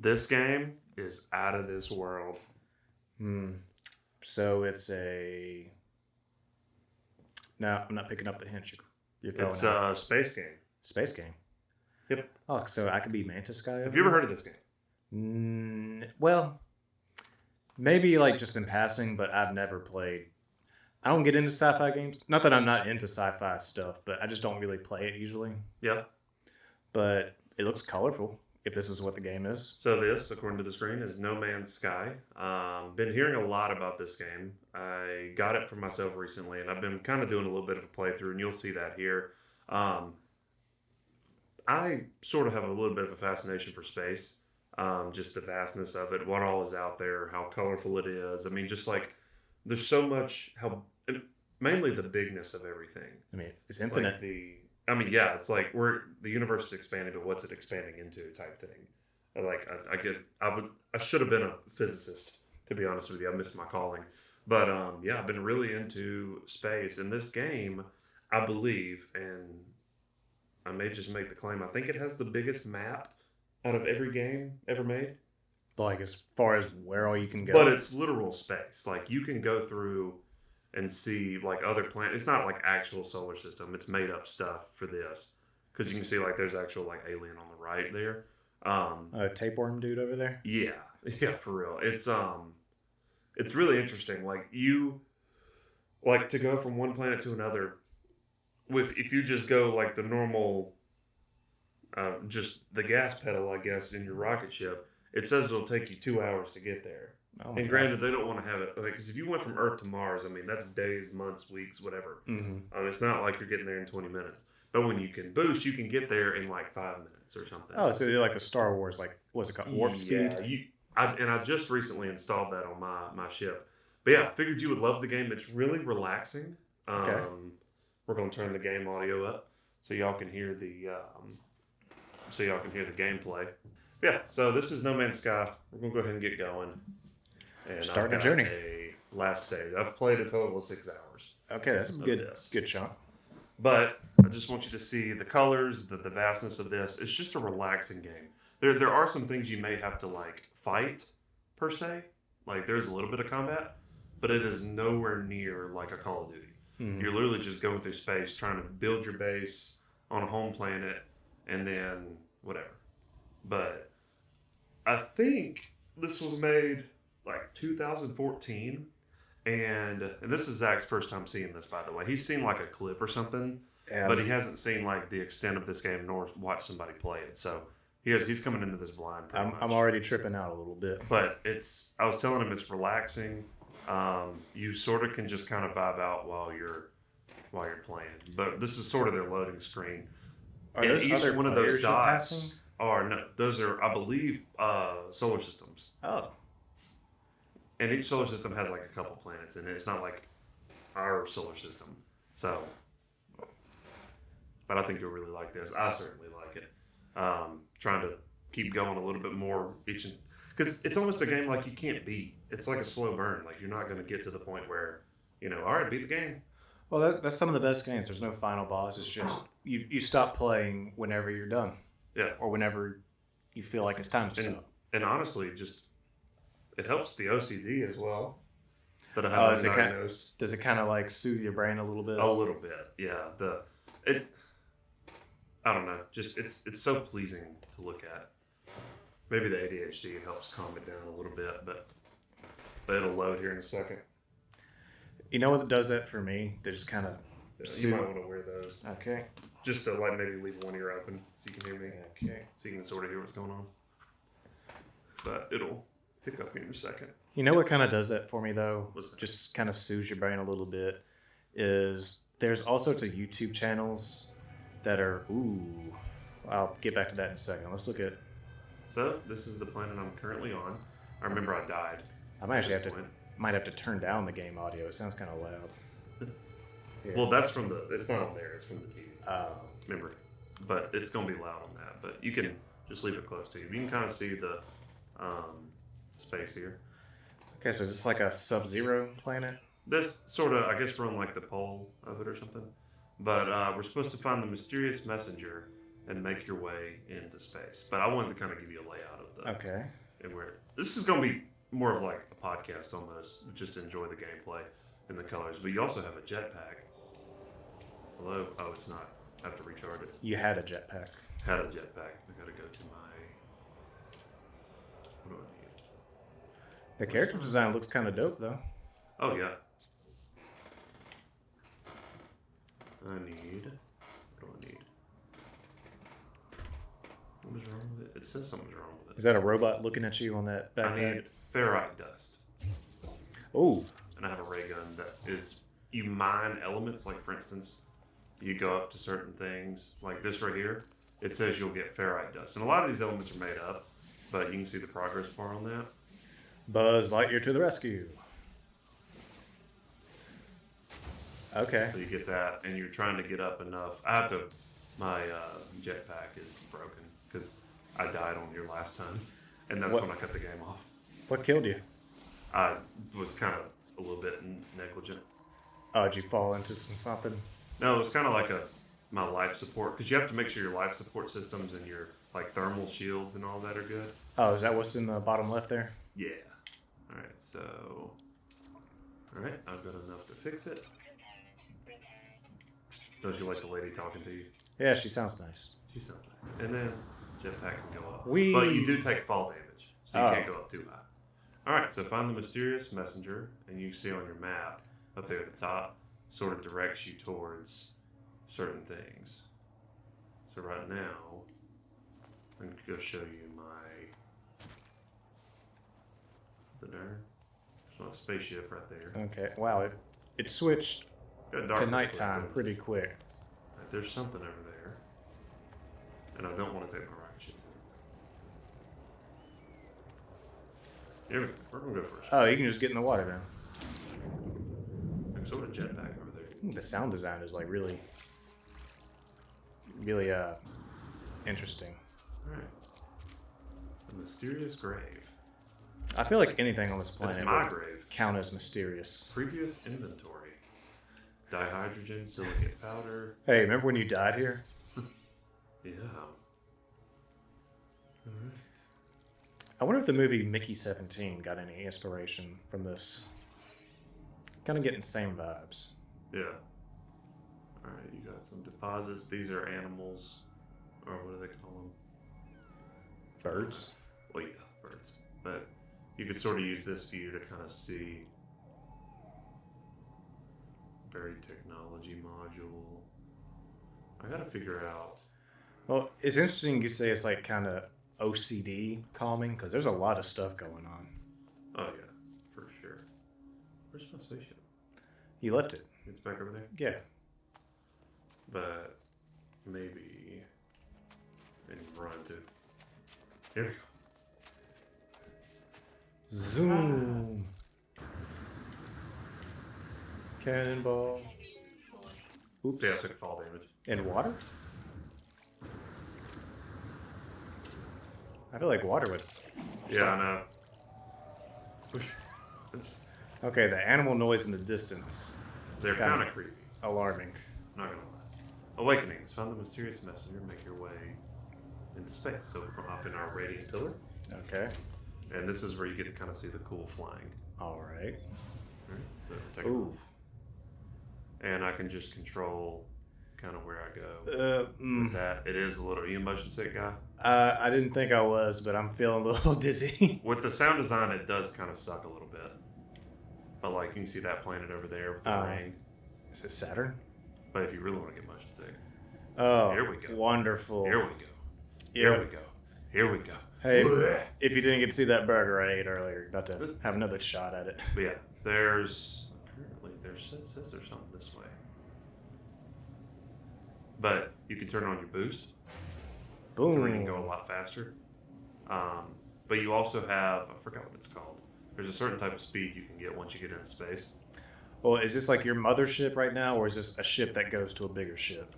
This game is out of this world. Hmm. So it's a. No, I'm not picking up the hint you're throwing It's out. a space game. Space game. Yep. Oh, so I could be Mantis Guy. Have you ever heard of this game? Well, maybe like just in passing, but I've never played. I don't get into sci-fi games. Not that I'm not into sci-fi stuff, but I just don't really play it usually. Yeah. But it looks colorful. If this is what the game is. So this, according to the screen, is No Man's Sky. Been hearing a lot about this game. I got it for myself recently, and I've been kind of doing a little bit of a playthrough, and you'll see that here. I sort of have a little bit of a fascination for space, just the vastness of it, what all is out there, how colorful it is. I mean, just like there's so much, mainly the bigness of everything. I mean, it's infinite. Yeah, it's like the universe is expanding, but what's it expanding into type thing. I should have been a physicist, to be honest with you. I missed my calling. But yeah, I've been really into space. And this game, I believe, and I may just make the claim, I think it has the biggest map out of every game ever made. Like as far as where all you can go. But it's literal space. Like you can go through and see like other planets. It's not like actual solar system. It's made up stuff for this because you can see like there's actual like alien on the right there. A tapeworm dude over there. Yeah, for real. It's really interesting. Like you, like to go from one planet to another. If you just go like the normal, just the gas pedal, I guess, in your rocket ship, it says it'll take you 2 hours to get there. Oh and granted, they don't want to have it because if you went from Earth to Mars, I mean that's days, months, weeks, whatever. Mm-hmm. It's not like you're getting there in 20 minutes. But when you can boost, you can get there in like 5 minutes or something. Oh, so you're like the Star Wars, like what's it called, warp speed? I just recently installed that on my ship. But yeah, I figured you would love the game. It's really relaxing. Okay. We're gonna turn the game audio up so y'all can hear the gameplay. Yeah. So this is No Man's Sky. We're gonna go ahead and get going. And starting a journey. A last save. I've played a total of 6 hours. Okay, that's a good shot. But I just want you to see the colors, the vastness of this. It's just a relaxing game. There are some things you may have to like fight per se. Like there's a little bit of combat, but it is nowhere near like a Call of Duty. Mm-hmm. You're literally just going through space trying to build your base on a home planet and then whatever. But I think this was made like 2014, and this is Zach's first time seeing this, by the way. He's seen like a clip or something, but he hasn't seen like the extent of this game nor watched somebody play it. So he's coming into this blind. I'm already tripping out a little bit, but I was telling him it's relaxing. You sort of can just kind of vibe out while you're playing. But this is sort of their loading screen. Are those other one of those dots? Those are, I believe, solar systems. Oh. And each solar system has like a couple planets in it. It's not like our solar system. So, but I think you'll really like this. I certainly like it. Trying to keep going a little bit more because it's almost a game like you can't beat. It's like a slow burn. Like you're not going to get to the point where, all right, beat the game. Well, that's some of the best games. There's no final boss. It's just you stop playing whenever you're done. Yeah. Or whenever you feel like it's time to stop. And honestly, it helps the OCD as well. That I have diagnosed. Does it kind of like soothe your brain a little bit? A little bit, yeah. I don't know. Just it's so pleasing to look at. Maybe the ADHD helps calm it down a little bit, but it'll load here in a second. You know what does that for me? They just kind of. You might want to wear those. Okay. Just to like maybe leave one ear open so you can hear me. Okay. So you can sort of hear what's going on. But it'll pick up here in a second. You know what kind of does that for me though? Just kind of soothes your brain a little bit. Is there's all sorts of YouTube channels that are I'll get back to that in a second. Let's look at. So this is the planet I'm currently on. I remember I died. I might have to turn down the game audio. It sounds kind of loud. Well, that's from it's not on there. It's from the TV. Remember, but it's gonna be loud on that. But you can just leave it close to you. You can kind of see the space here. Okay, so is this like a sub-zero planet? This sort of, I guess we're on like the pole of it or something. But we're supposed to find the mysterious messenger and make your way into space. But I wanted to kind of give you a layout of the Okay. and where this is going to be more of like a podcast almost, just to enjoy the gameplay and the colors. But you also have a jetpack. Hello? Oh, it's not. I have to recharge it. You had a jetpack. Had a jetpack. I gotta go to my. What do I need? The character design looks kind of dope, though. Oh yeah. I need. What do I need? What is wrong with it? It says something's wrong with it. Is that a robot looking at you on that backpack? I need ferrite dust. Oh. And I have a ray gun that is. You mine elements, like for instance, you go up to certain things, like this right here. It says you'll get ferrite dust. And a lot of these elements are made up, but you can see the progress bar on that. Buzz Lightyear to the rescue. Okay. So you get that, and you're trying to get up enough. I have to. My jetpack is broken because I died on here last time, and that's when I cut the game off. What killed you? I was kind of a little bit negligent. Oh, did you fall into something? No, it was kind of like my life support, because you have to make sure your life support systems and your like thermal shields and all that are good. Oh, is that what's in the bottom left there? Yeah. All right. So. All right, I've got enough to fix it. Don't you like the lady talking to you? Yeah, she sounds nice. She sounds nice. And then jetpack can go up. Whee! But you do take fall damage, so you can't go up too high. All right, so find the mysterious messenger, and you see on your map up there at the top, sort of directs you towards certain things. So right now, I'm going to go show you the darn. There's my spaceship right there. Okay. Wow, it switched to nighttime pretty quick. Right, there's something over there, and I don't want to take my rocket ship. Here we go. We're gonna go first. Oh, you can just get in the water then. There's sort of jetpack over there. The sound design is like really interesting. All right. The mysterious grave. I feel like anything on this planet That's my would grave. count as mysterious. Previous inventory. Dihydrogen, silicate powder. Hey, remember when you died here? Yeah. All right. I wonder if the movie Mickey 17 got any inspiration from this. Kind of getting the same vibes. Yeah. All right, you got some deposits. These are animals, or what do they call them? Birds? Well, yeah, birds. But you could sort of use this view to kind of see buried technology module. I got to figure out. Well, it's interesting you say it's like kind of OCD calming, because there's a lot of stuff going on. Oh, yeah, for sure. Where's my spaceship? You left it. It's back over there? Yeah. But maybe. And run to. Here we go. Zoom. Cannonball. Oops. See, I took fall damage. And water? I feel like water would. Yeah, I know. Okay, the animal noise in the distance. They're kind of creepy. Alarming. Not gonna lie. Awakenings. Find the mysterious messenger. Make your way into space. So we're up in our radiant pillar, Okay. and this is where you get to kind of see the cool flying. All right. Right? So take it Ooh. off. And I can just control kind of where I go with that. It is a little. Are you a motion sick guy? I didn't think I was, but I'm feeling a little dizzy. With the sound design, it does kind of suck a little bit. But like you can see that planet over there with the ring. Is it Saturn? But if you really want to get motion sick, Oh, here we go. Wonderful. Here we go. Here we go. Here we go. Hey, if you didn't get to see that burger I ate earlier, you're about to have another shot at it. But yeah, there's it says there's something this way. But you can turn on your boost. Boom. The ring can go a lot faster. But you also have, I forgot what it's called. There's a certain type of speed you can get once you get into space. Well, is this like your mothership right now, or is this a ship that goes to a bigger ship?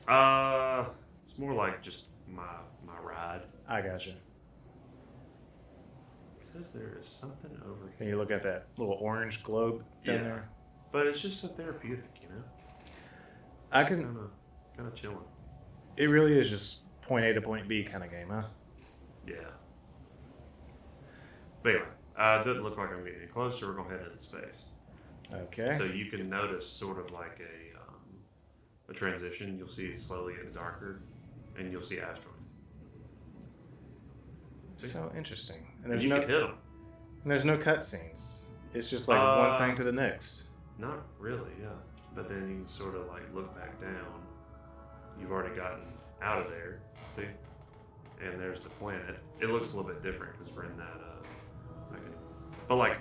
It's more like just my ride. I gotcha. It says there is something over Can here. you look at that little orange globe down Yeah. there? But it's just so therapeutic, you know? I It's can. kind of chilling. It really is just point A to point B kind of game, huh? Yeah. But anyway, it doesn't look like I'm getting any closer. We're going to head into space. Okay. So you can notice sort of like a transition. You'll see it slowly getting darker, and you'll see asteroids. See? So interesting. And you can hit them. And there's no cutscenes. It's just like one thing to the next. Not really, yeah. But then you can sort of like look back down. You've already gotten out of there. See? And there's the planet. It looks a little bit different because we're in that. But like,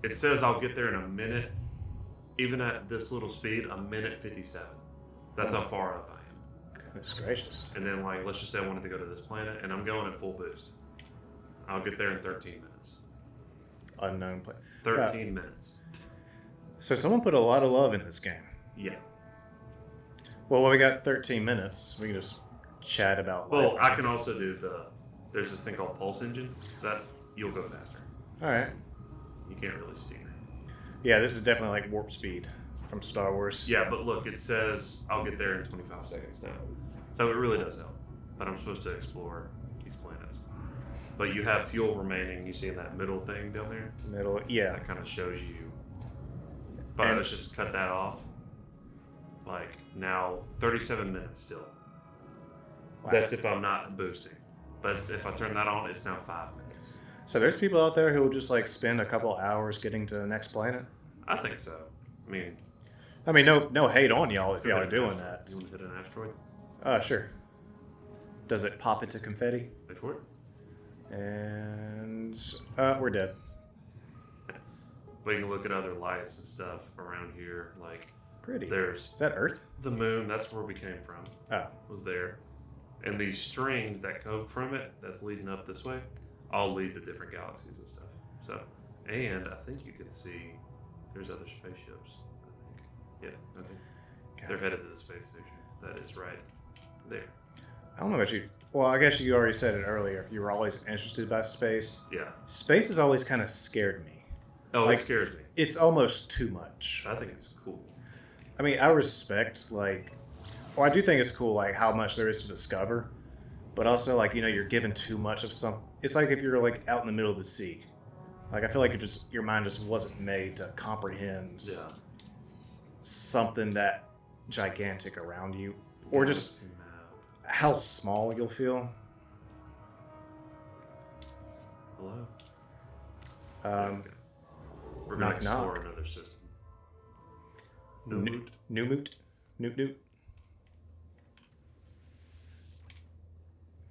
it says I'll get there in a minute. Even at this little speed, a minute 57. That's how far up I am. Goodness gracious. And then like, let's just say I wanted to go to this planet, and I'm going at full boost. I'll get there in 13 minutes. Unknown planet. 13 minutes. So someone put a lot of love in this game. Yeah. Well, we got 13 minutes. We can just chat about life. Well, I can also do there's this thing called pulse engine that you'll go faster. All right. You can't really steer. Yeah, this is definitely like warp speed from Star Wars. Yeah, but look, it says I'll get there in 25 seconds now. So it really does help. But I'm supposed to explore these planets. But you have fuel remaining. You see in that middle thing down there? Middle, yeah. That kind of shows you. But let's just cut that off. Like, now, 37 minutes still. Wow. That's if I'm not boosting. But if I turn that on, it's now 5 minutes. So there's people out there who will just like spend a couple hours getting to the next planet? I think so. I mean, no hate on y'all if y'all are doing that. You want to hit an asteroid? Sure. Does it pop into confetti? Wait for it. And we're dead. We can look at other lights and stuff around here. Like, pretty. There's Is that Earth? the moon. That's where we came from. Oh. Was there. And these strings that come from it, that's leading up this way, all lead to different galaxies and stuff. So, and I think you can see there's other spaceships. I think. Yeah, I think they're headed to the space station. That is right there. I don't know about you. Well, I guess you already said it earlier. You were always interested by space. Yeah. Space has always kind of scared me. Oh, like, it scares me. It's almost too much. I think it's cool. I mean, I respect, like, well, I do think it's cool, like, how much there is to discover. But also, like, you're given too much of some. It's like if you're, like, out in the middle of the sea. Like, I feel like your mind just wasn't made to comprehend something that gigantic around you. Or just how small you'll feel. Hello? We're going to explore another system. Newt. Newt.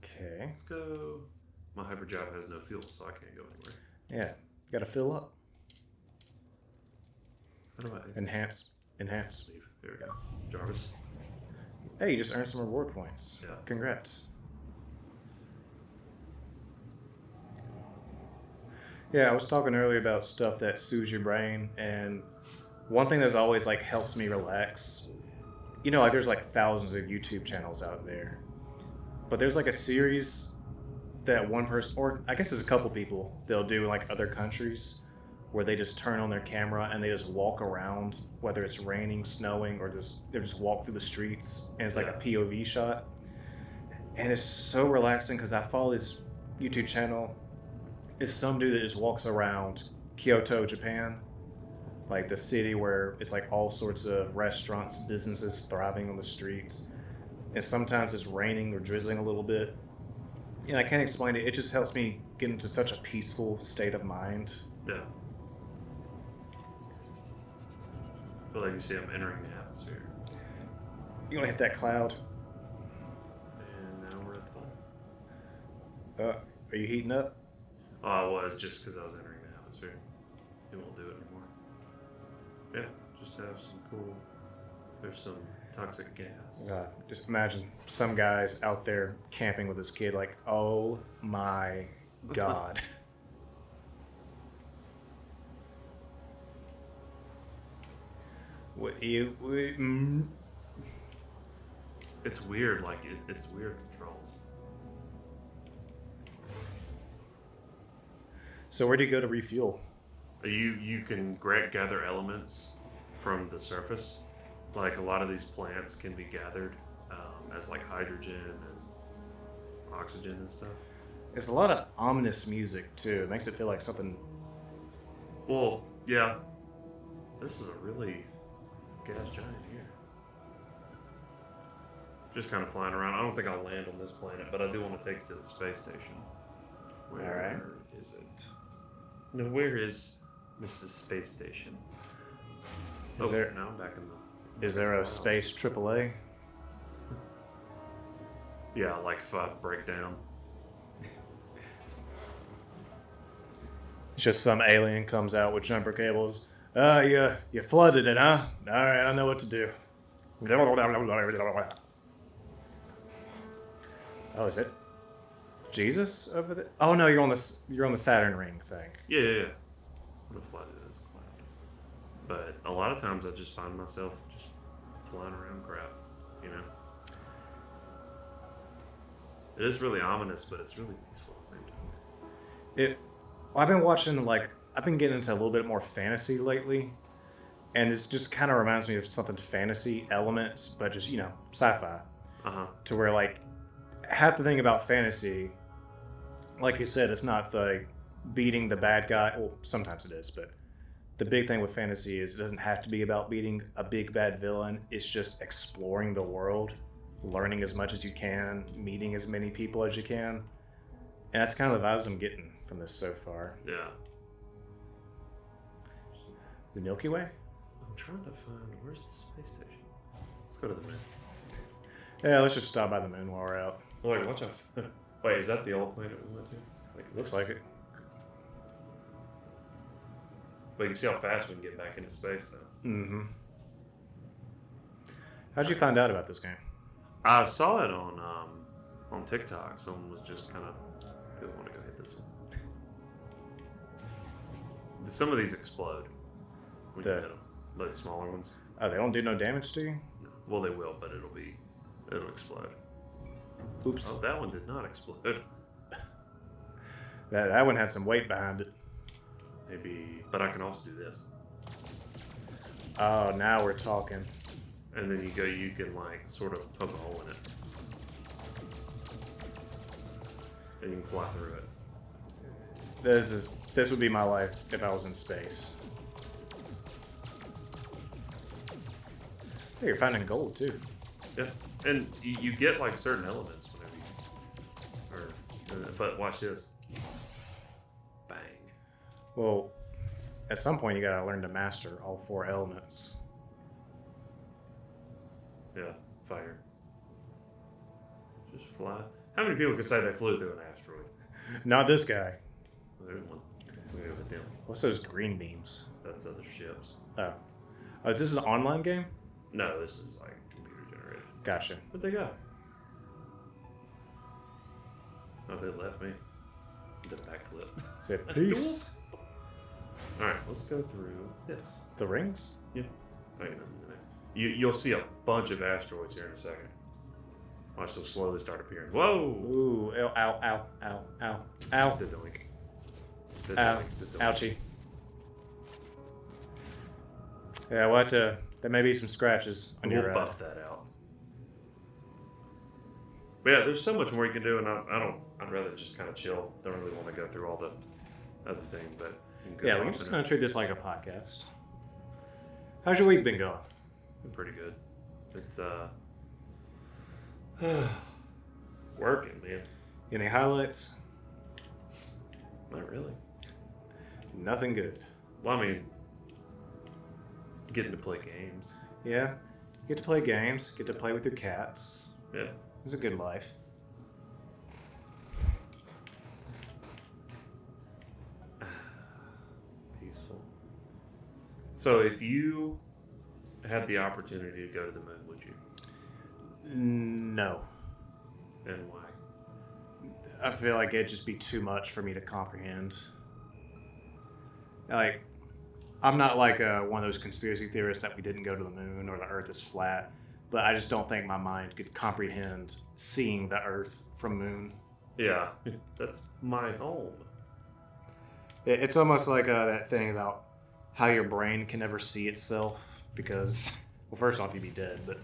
Okay. Let's go. My hyperdrive has no fuel, so I can't go anywhere. Yeah. You got to fill up. How do I Enhance. Leave. There we go. Jarvis. Hey, you just earned some reward points. Yeah. Congrats. Yeah, I was talking earlier about stuff that soothes your brain, and one thing that's always like helps me relax. Like there's like thousands of YouTube channels out there, but there's like a series that one person, or I guess there's a couple people, they'll do in like other countries where they just turn on their camera and they just walk around, whether it's raining, snowing, or they just walk through the streets, and it's like a POV shot, and it's so relaxing because I follow this YouTube channel. It's some dude that just walks around Kyoto, Japan, like the city where it's like all sorts of restaurants, businesses thriving on the streets, and sometimes it's raining or drizzling a little bit, and I can't explain it. It just helps me get into such a peaceful state of mind. Yeah. I feel like you see I'm entering the atmosphere. You want to hit that cloud? And now we're at the bottom. Are you heating up? Oh, I was just because I was entering the atmosphere. It won't do it anymore. Yeah, just have some cool. There's some toxic gas. Just imagine some guy's out there camping with his kid, like, oh my god. It's weird, like it's weird controls. So where do you go to refuel? You can gather elements from the surface. Like a lot of these plants can be gathered has like hydrogen and oxygen and stuff. It's a lot of ominous music too. It makes it feel like something. Well, yeah. This is a really gas giant here. Just kind of flying around. I don't think I'll land on this planet, but I do want to take it to the space station. Where is it? No, where is Mrs. Space Station? Is there? Now I'm back in the. Is there a space AAA? Yeah, like if I break down. It's just some alien comes out with jumper cables. You flooded it, huh? All right, I know what to do. Oh, is it Jesus over there? Oh no, you're on the Saturn ring thing. Yeah. What a flooded is cloud. But a lot of times I just find myself just flying around crap, you know. It is really ominous, but it's really peaceful at the same time. I've been getting into a little bit more fantasy lately, and this just kind of reminds me of something fantasy elements, but just sci-fi. To where like half the thing about fantasy, like you said, it's not like beating the bad guy. Well, sometimes it is, but the big thing with fantasy is it doesn't have to be about beating a big bad villain. It's just exploring the world, learning as much as you can, meeting as many people as you can. And that's kind of the vibes I'm getting from this so far. Yeah. The Milky Way? I'm trying to find, where's the space station? Let's go to the moon. Yeah, let's just stop by the moon while we're out. Well, like, watch out. Wait, is that the old planet we went to? Like, Looks like it. But you can see how fast we can get back into space, though. Mm-hmm. How'd you find out about this game? I saw it on TikTok. Someone was just kind of, really want to go hit this one. Some of these explode when you hit them. The smaller ones. Oh, they don't do no damage to you? No. Well, they will, but it'll explode. Oops. Oh, that one did not explode. That one had some weight behind it. Maybe, but I can also do this. Oh, now we're talking. And then you can like sort of poke a hole in it. And you can fly through it. This would be my life if I was in space. Hey, you're finding gold too. Yeah, and you get like certain elements whenever but watch this. Bang. Well, at some point you gotta learn to master all 4 elements. Yeah, fire. Just fly. How many people could say they flew through an asteroid? Not this guy. Well, there's one. We go with them. What's those green beams? That's other ships. Oh, is this an online game? No, this is like computer generated. Gotcha. Where'd they go? Oh, they left me. The backflip. Say peace. Alright, let's go through this. The rings? Yeah. You'll see a bunch of asteroids here in a second. Watch those slowly start appearing. Whoa! Ooh, ow, ow, ow, ow, ow. The doink. Ow. Ouchie. Yeah, we'll have to... There may be some scratches on your... We'll buff that out. But yeah, there's so much more you can do, and I'd rather just kind of chill. Don't really want to go through all the other thing, but... Yeah, we can just kind of treat this like a podcast. How's your week been going? Been pretty good. It's, working, man. Any highlights? Not really. Nothing good. Well, I mean, getting to play games. Yeah, you get to play games, get to play with your cats. Yeah. It's a good life. Peaceful. So if you had the opportunity to go to the moon, would you? No. And why? I feel like it'd just be too much for me to comprehend. Like, I'm not like one of those conspiracy theorists that we didn't go to the moon or the Earth is flat, but I just don't think my mind could comprehend seeing the Earth from moon. Yeah, that's my home. It's almost like that thing about how your brain can never see itself because, well, first off, you'd be dead, but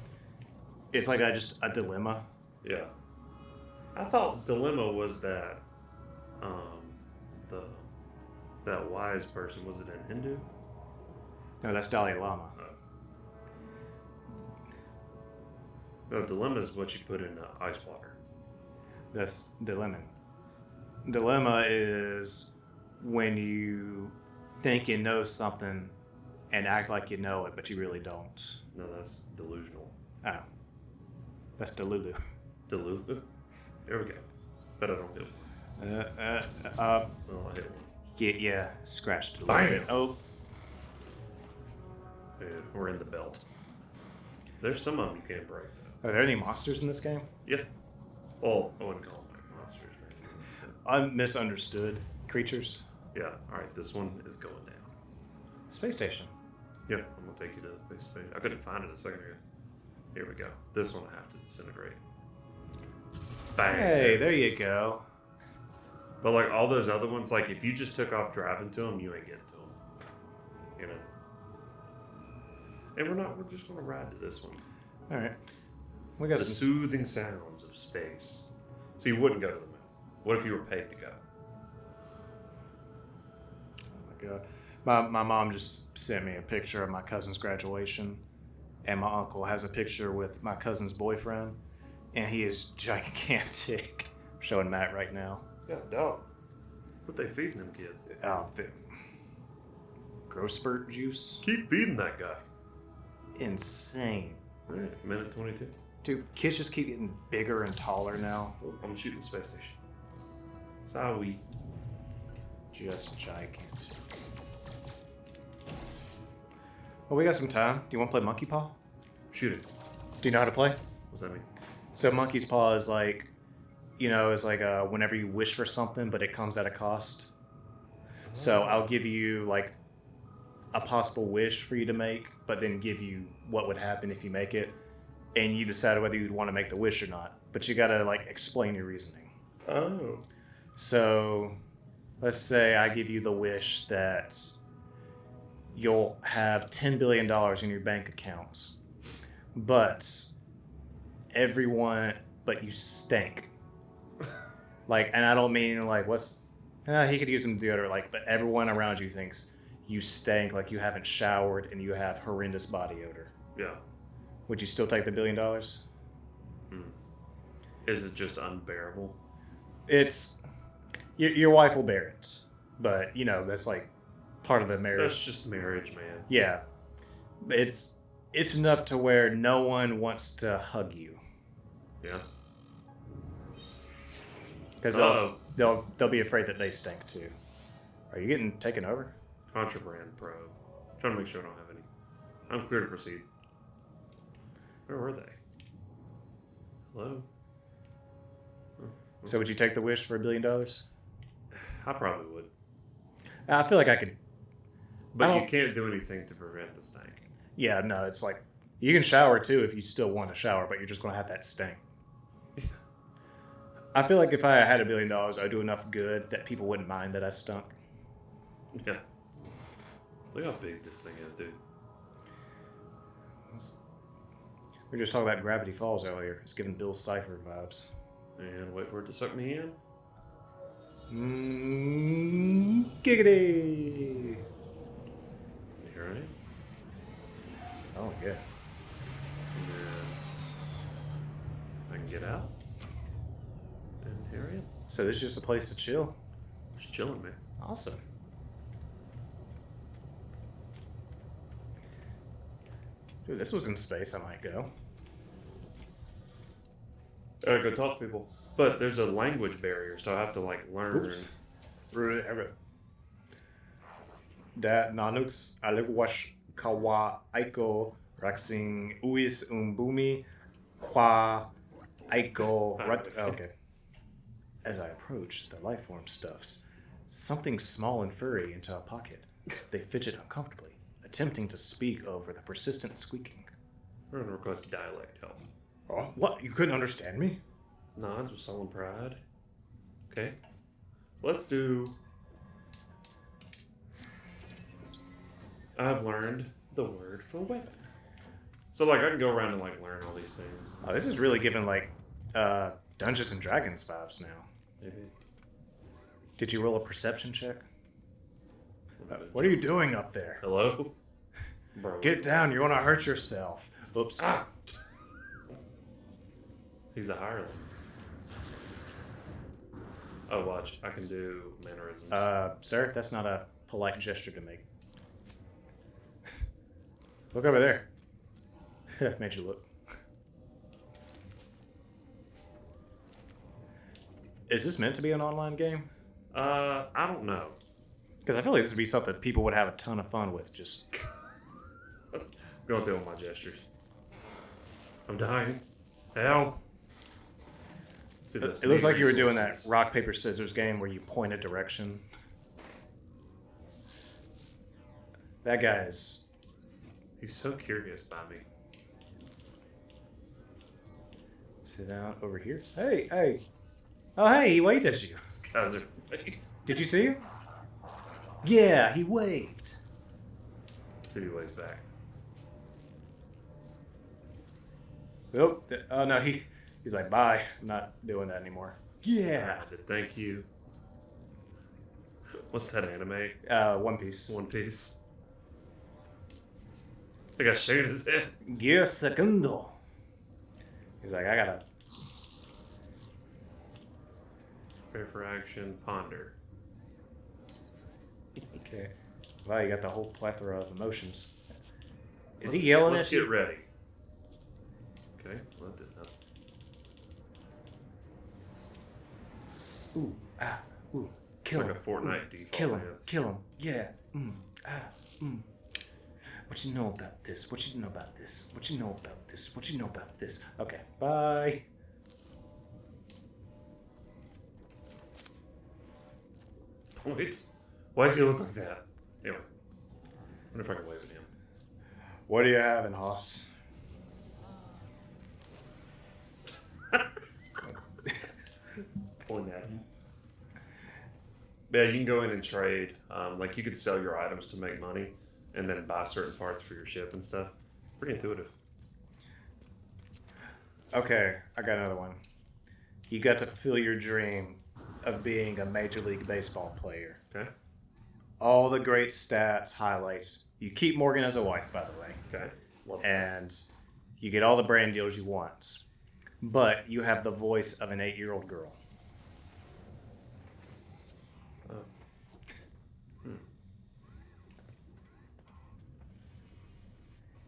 It's like just a dilemma. Yeah. I thought dilemma was that the that wise person, was it in Hindu? No, that's Dalai Lama. No, dilemma is what you put in ice water. That's dilemma. Dilemma is when you think you know something and act like you know it, but you really don't. No, that's delusional. Oh, that's Delulu. Delusional? There we go. Bet I don't hit one. Oh, I hit one. Yeah, scratched it a Bam! little bit. Oh, Yeah, we're in the belt. There's some of them you can't break, though. are there any monsters in this game? Yeah. Well, I wouldn't call them like monsters, right? Misunderstood creatures. Yeah. All right, this one is going down. Space station. Yeah, I'm gonna take you to space. I couldn't find it a second ago. Here we go. This one I have to disintegrate. Bang. Hey, there you go. But like all those other ones, like if you just took off driving to them, you ain't getting to them. You know. And we're just gonna ride to this one. All right. We got The some. soothing sounds of space. So you wouldn't go to the moon. What if you were paid to go? Oh my god. My mom just sent me a picture of my cousin's graduation, and my uncle has a picture with my cousin's boyfriend, and he is gigantic. I'm showing Matt right now. Yeah, dog. What they feeding them kids? Oh, growth spurt juice. Keep feeding that guy. Insane. All right, minute 22. Dude, kids just keep getting bigger and taller now. Oh, I'm shooting the space station. Sorry. Just gigantic. Well, we got some time. Do you want to play Monkey Paw? Shoot it. Do you know how to play? What's that mean? So Monkey's Paw is like, it's like whenever you wish for something, but it comes at a cost. So I'll give you like a possible wish for you to make, but then give you what would happen if you make it, and you decide whether you'd want to make the wish or not. But you gotta like explain your reasoning. Oh. So let's say I give you the wish that you'll have $10 billion in your bank account, but you stink. Like, and I don't mean like he could use some deodorant, like, but everyone around you thinks you stink, like you haven't showered and you have horrendous body odor. Yeah. Would you still take the $1 billion? Is it just unbearable? It's your wife will bear it, but that's like part of the marriage. That's just marriage, man. Yeah, it's enough to where no one wants to hug you. Yeah. Because they'll be afraid that they stink too. Are you getting taken over? Contraband probe. Trying to make sure I don't have any. I'm clear to proceed. Where were they? Hello? So would you take the wish for $1 billion? I probably would. I feel like I could. But you can't do anything to prevent the stank. Yeah, no, it's like you can shower too if you still want to shower, but you're just going to have that stink. I feel like if I had $1 billion, I'd do enough good that people wouldn't mind that I stunk. Yeah. Look how big this thing is, dude. We were just talking about Gravity Falls earlier. It's giving Bill Cipher vibes. And wait for it to suck me in. Giggity! You hear it? Oh, yeah. And then I can get out. And here I am. So this is just a place to chill? Just chilling, man. Awesome. Dude, this was in space. I might go. I gotta go talk to people. But there's a language barrier, so I have to like learn. Da nanux aliguash kawa aiko raxing uis umbumi qua aiko okay. As I approach, the life form stuffs something small and furry into a pocket. They fidget uncomfortably, attempting to speak over the persistent squeaking. We're gonna request dialect help. Oh, what? You couldn't understand me? Nods with sullen pride. Okay. Let's do... I've learned the word for weapon. So like I can go around and like learn all these things. Oh, this is really giving like Dungeons and Dragons vibes now. Maybe. Did you roll a perception check? What are you doing up there? Hello? Bro. Get down, you want to hurt yourself. Oops. Ah! He's a hireling. Oh, watch. I can do mannerisms. Sir, that's not a polite gesture to make. Look over there. Made you look. Is this meant to be an online game? I don't know. Because I feel like this would be something people would have a ton of fun with. Just going through all my gestures. I'm dying. Help. It looks like you were doing that rock, paper, scissors game where you point a direction. That guy is... He's so curious by me. Sit down over here. Hey, hey. Oh, hey, he waved at you. These guys are... Did you see him? Yeah, he waved. See, he waves back. Oh, no, he's like, bye. I'm not doing that anymore. Yeah. Thank you. What's that anime? One Piece. One Piece. I got shaking his head. Gear segundo. He's like, I gotta... Prepare for action. Ponder. Okay. Wow, you got the whole plethora of emotions. Is he yelling let's at you? get ready. Okay. Well, that didn't help. Ooh, ooh. Kill It's him. like a Fortnite default. Kill him. Dance. Kill him. Yeah. What you know about this? What you know about this? What you know about this? What you know about this? Okay. Bye. Wait. Why does he look like that? Anyway. I wonder if I can wave at him. What are you having, Hoss? Point at him. Yeah, you can go in and trade. Like you could sell your items to make money, and then buy certain parts for your ship and stuff. Pretty intuitive. Okay, I got another one. You got to fulfill your dream of being a Major League Baseball player. Okay. All the great stats, highlights. You keep Morgan as a wife, by the way. Okay. And you get all the brand deals you want. But you have the voice of an 8-year-old girl. Oh.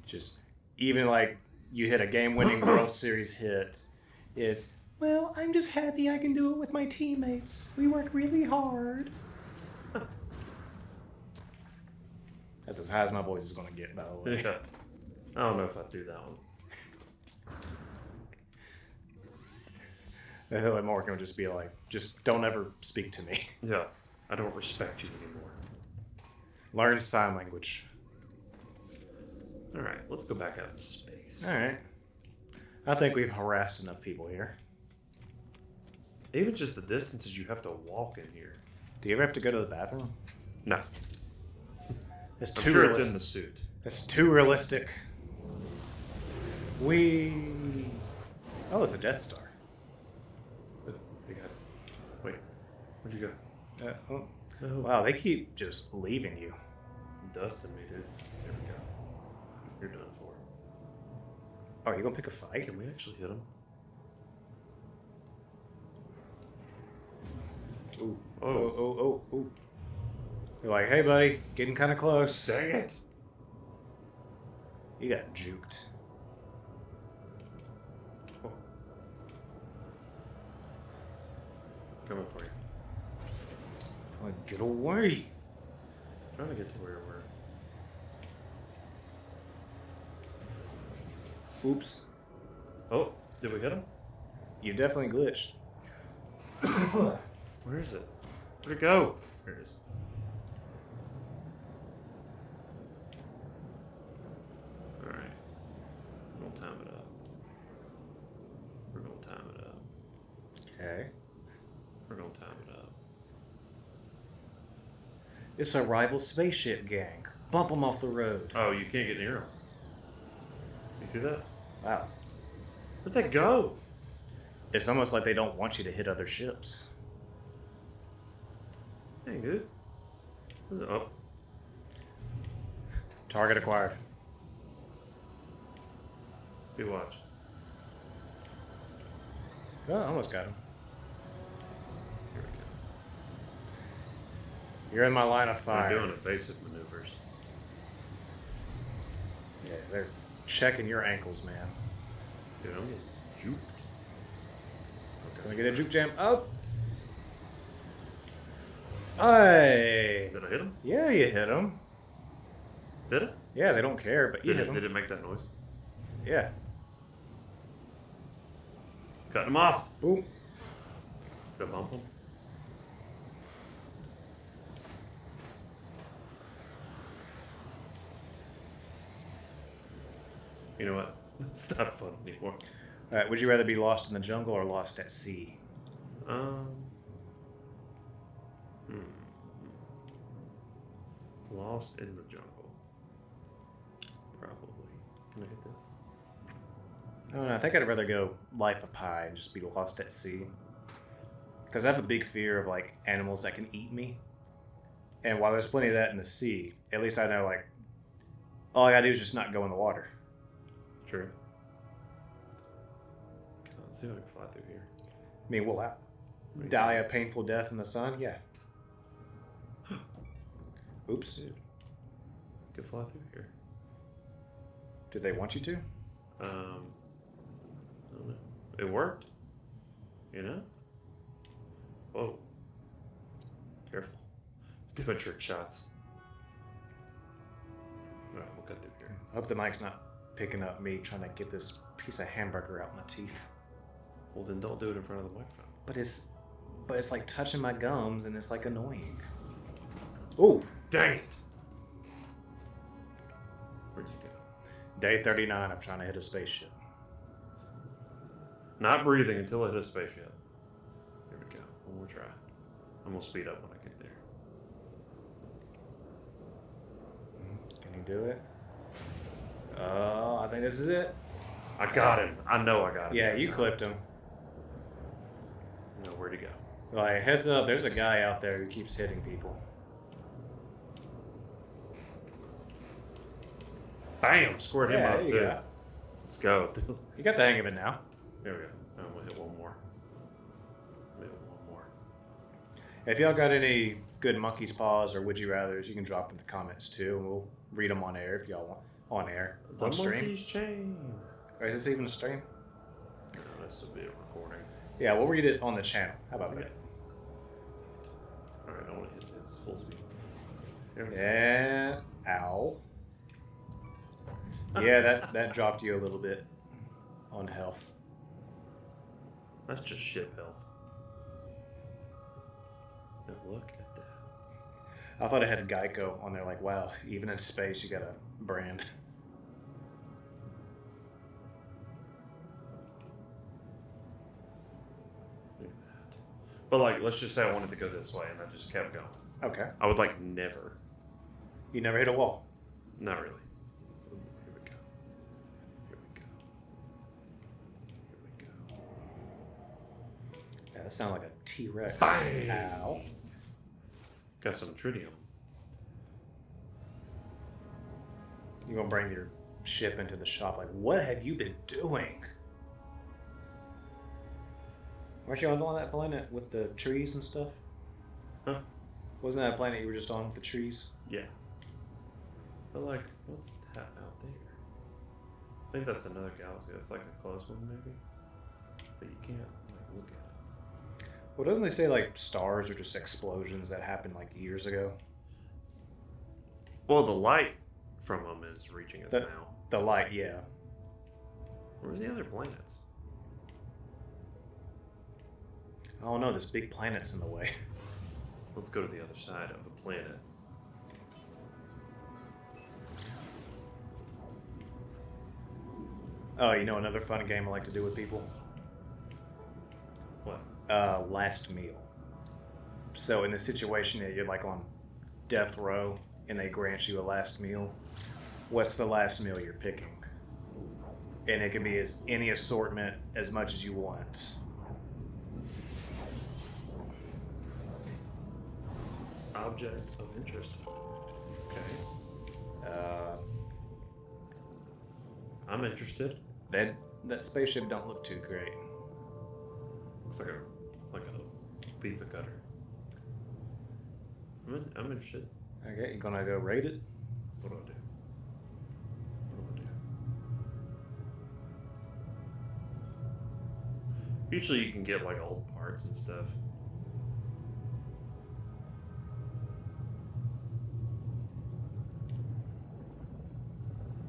Just even like you hit a game-winning World Series hit. Is, well, I'm just happy I can do it with my teammates. We work really hard. That's as high as my voice is going to get, by the way. Yeah. I don't know if I'd do that one. I feel like Morgan would just be like, just don't ever speak to me. Yeah. I don't respect you anymore. Learn sign language. All right. Let's go back out into space. All right. I think we've harassed enough people here. Even just the distances you have to walk in here. Do you ever have to go to the bathroom? No. It's I'm too sure realistic. it's in the suit. It's too realistic. Oh, it's a Death Star. Hey guys. Wait. Where'd you go? No. Wow, they keep just leaving you. Dusting me, dude. There we go. You're done for. Oh, are you gonna pick a fight? Can we actually hit him? Ooh. Oh. Oh. They're like, hey, buddy, getting kind of close. Dang it. You got juked. Oh. Coming for you. It's like, get away. Trying to get to where we're. Oops. Oh, did we hit him? You definitely glitched. Where is it? Where'd it go? There it is. Alright. We're gonna time it up. We're gonna time it up. Okay. We're gonna time it up. It's a rival spaceship gang. Bump them off the road. Oh, you can't get near them. You see that? Wow. Where'd that go? It's almost like they don't want you to hit other ships. Hey, dude. What's it up? Target acquired. See, watch. Oh, I almost got him. Here we go. You're in my line of fire. They're doing evasive maneuvers. Yeah, they're checking your ankles, man. Dude, I'm getting juked. Can we get a juke jam up? Hey! Did I hit him? Yeah, you hit him. Did it? Yeah, they don't care, but you hit him. Did it make that noise? Yeah. Cutting him off. Boom. Did I bump him? You know what? It's not fun anymore. All right, would you rather be lost in the jungle or lost at sea? Hmm. Lost in the jungle. Probably. Can I hit this? I don't know. I think I'd rather go Life of Pi and just be lost at sea. Because I have a big fear of, like, animals that can eat me. And while there's plenty of that in the sea, at least I know, like, all I gotta do is just not go in the water. True. Let's see if I can fly through here. I mean, will I die a painful death in the sun? Yeah. Oops. Dude, could fly through here. Do they want you to? I don't know. It worked. You know? Whoa. Careful. Doing trick shots. Alright, we'll cut through here. I hope the mic's not picking up me trying to get this piece of hamburger out my teeth. Well, then don't do it in front of the microphone. But it's like touching my gums and it's like annoying. Ooh. Dang it! Where'd you go? Day 39, I'm trying to hit a spaceship. Not breathing until I hit a spaceship. Here we go. One more try. I'm gonna speed up when I get there. Can you do it? Oh, I think this is it. I got him. I know I got him. Yeah, you clipped him. You know where'd he go? Like, heads up, there's a guy out there who keeps hitting people. Bam! Squared him up there you too. go. Let's go. You got the hang of it now. There we go. I'm gonna hit one more. Maybe one more. If y'all got any good monkey's paws or would you rather's, you can drop in the comments too, and we'll read them on air if y'all want. On air. The On stream. monkey's chain. Or is this even a stream? No, this will be a recording. Yeah, we'll read it on the channel. How about that? Alright, I want to hit this full speed. There we go. Yeah. Ow. Yeah, that dropped you a little bit on health. That's just ship health. Now look at that. I thought it had Geico on there, like, wow, even in space you got a brand. Look at that. But like, let's just say I wanted to go this way and I just kept going. Okay. I would like never. You never hit a wall. Not really. Here we go. Here we go. Here we go. Yeah, that sounded like a T-Rex. Bang! Ow. Got some tritium. You gonna bring your ship into the shop? Like, what have you been doing? Weren't you on that planet with the trees and stuff? Huh? Wasn't that a planet you were just on with the trees? Yeah. But like, what's that out there? I think that's another galaxy. That's like a close one, maybe. But you can't like look at it. Well, doesn't they say like stars are just explosions that happened like years ago? Well, the light from them is reaching us now. The light, yeah. Where's the other planets? I don't know. This big planet's in the way. Let's go to the other side of the planet. Oh, you know another fun game I like to do with people? What? Last meal. So in the situation that you're like on death row and they grant you a last meal, what's the last meal you're picking? and it can be any assortment as much as you want. Object of interest. Okay. I'm interested. That spaceship don't look too great. Looks like a pizza cutter. I'm interested. Okay, you gonna go rate it? What do I do? Usually you can get like old parts and stuff.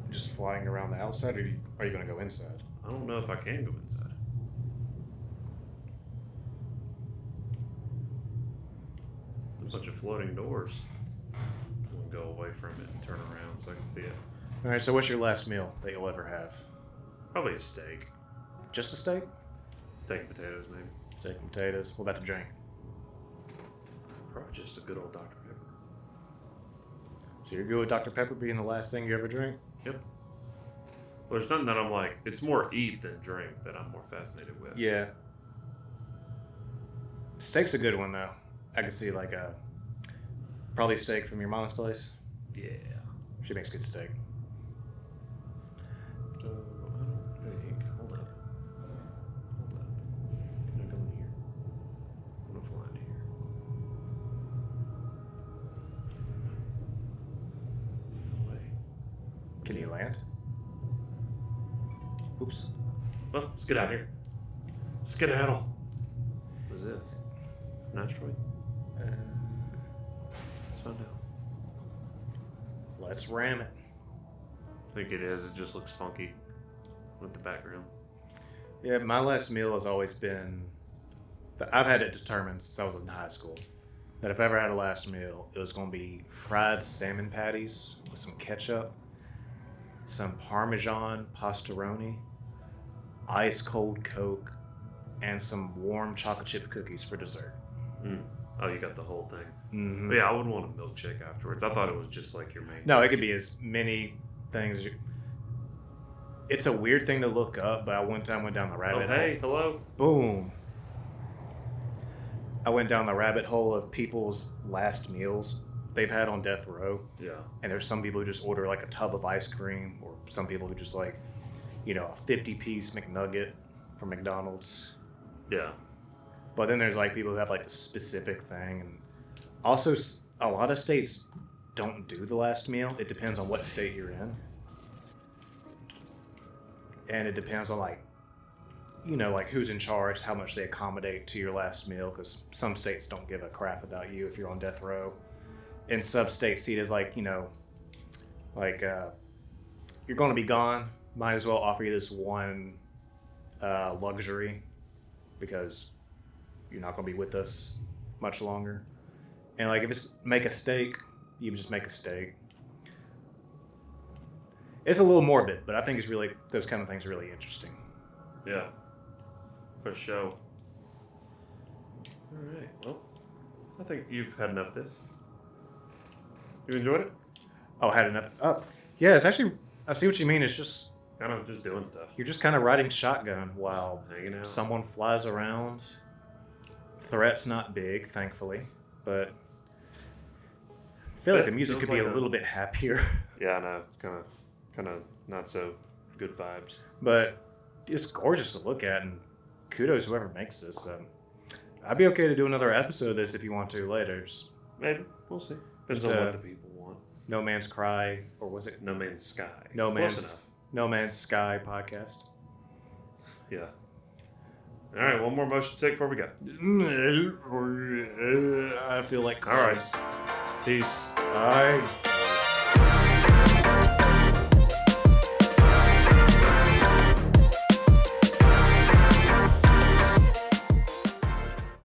Just flying around the outside, or are you gonna go inside? I don't know if I can go inside. A bunch of floating doors. We'll go away from it and turn around so I can see it. All right. So, what's your last meal that you'll ever have? Probably a steak. Just a steak? Steak and potatoes, maybe. Steak and potatoes. What about the drink? Probably just a good old Dr. Pepper. So you're good with Dr. Pepper being the last thing you ever drink? Yep. Well, there's nothing that I'm like, it's more eat than drink that I'm more fascinated with. Yeah. Steak's a good one, though. I could see, like, probably steak from your mom's place. Yeah. She makes good steak. So, I don't think. Hold up. Can I go in here? I'm gonna fly in here. No way. Can you land? Oops. Well, let's get out of here. Skedaddle. What is this? An asteroid? Let's find out. Let's ram it. I think it is. It just looks funky with the background. Yeah, my last meal has always been that I've had it determined since I was in high school that if I ever had a last meal, it was going to be fried salmon patties with some ketchup, some Parmesan pastaroni, ice cold Coke, and some warm chocolate chip cookies for dessert. Oh, you got the whole thing. Mm-hmm. But yeah, I wouldn't want a milkshake afterwards. I thought it was just like your main. No, it could be as many things. It's a weird thing to look up, but I one time went down the rabbit hole. Hey, hello. Boom. I went down the rabbit hole of people's last meals they've had on death row. Yeah. And there's some people who just order like a tub of ice cream, or some people who just like, a 50-piece McNugget from McDonald's. Yeah. But then there's like people who have like a specific thing. And also, a lot of states don't do the last meal. It depends on what state you're in. And it depends on like who's in charge, how much they accommodate to your last meal, because some states don't give a crap about you if you're on death row. And some states see it as like, you're going to be gone, might as well offer you this one luxury because you're not going to be with us much longer. And like if it's make a steak, you just make a steak. It's a little morbid, but I think it's really, those kind of things are really interesting. Yeah. For sure. All right. Well, I think you've had enough of this. You enjoyed it? Oh, had enough. Oh, yeah. It's actually. I see what you mean. It's just kind of just doing stuff. You're just kind of riding shotgun while hanging out. Someone flies around. Threat's not big, thankfully, but I feel like the music could be a little bit happier. Yeah, I know. It's kind of not so good vibes. But it's gorgeous to look at, and kudos whoever makes this. I'd be okay to do another episode of this if you want to later. Just maybe. We'll see. Depends on what the people want. No Man's Cry, or was it? No Man's Sky. No Man's Sky podcast. Yeah. All right, one more motion take before we go. I feel like carbs. All right. Peace. Bye.